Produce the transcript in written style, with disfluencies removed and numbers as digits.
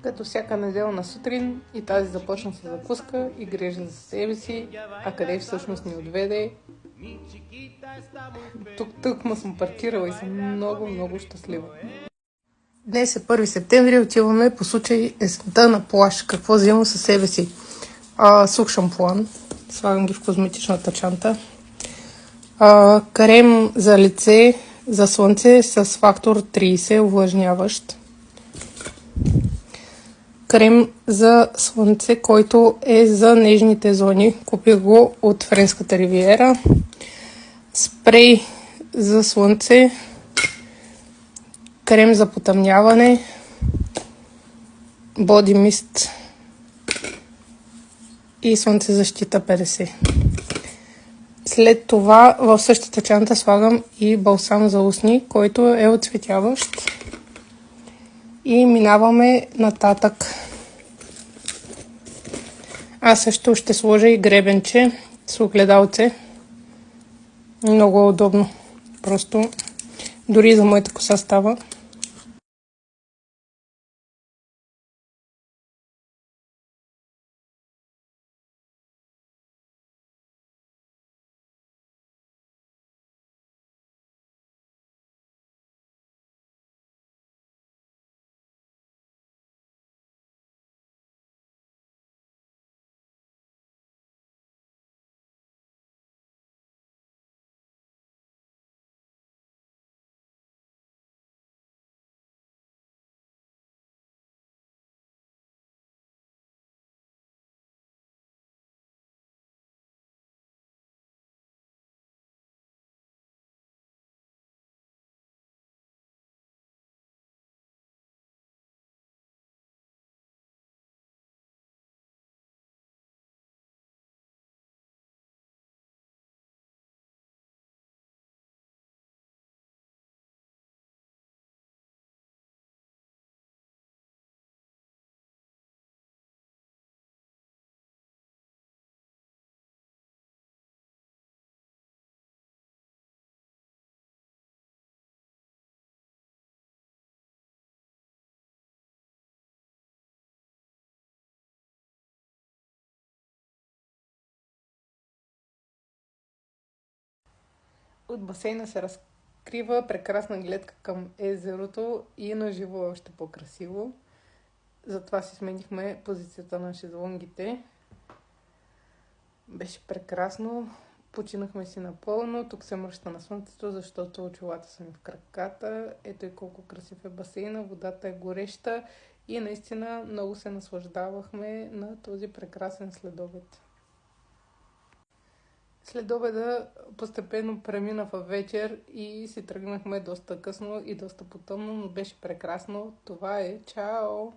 Като всяка неделна сутрин и тази започна с закуска и грижа за себе си, а къде всъщност ни отведе. Тук му съм паркирала и съм много щастлива. Днес е 1 септември, отиваме по случай есента на плаж. Какво взимам със себе си? Сух шампуан, слагам ги в козметичната чанта. Крем за лице, за слънце с фактор 30, увлажняващ. Крем за слънце, който е за нежните зони. Купих го от Френската ривиера. Спрей за слънце. Крем за потъмняване. Боди мист. И слънцезащита 50. След това в същата чанта слагам и балсам за устни, който е отцветяващ. И минаваме нататък. Аз също ще сложа и гребенче с огледалце. Много удобно. Просто дори за моята коса става. От басейна се разкрива прекрасна гледка към езерото и на живо е още по-красиво. Затова си сменихме позицията на шезлонгите. Беше прекрасно. Починахме си напълно. Тук се мръща на слънцето, защото очилата са ми в краката. Ето и колко красив е басейна. Водата е гореща и наистина много се наслаждавахме на този прекрасен следобед. Следобеда постепенно премина във вечер и си тръгнахме доста късно и доста потъмно, но беше прекрасно. Това е. Чао!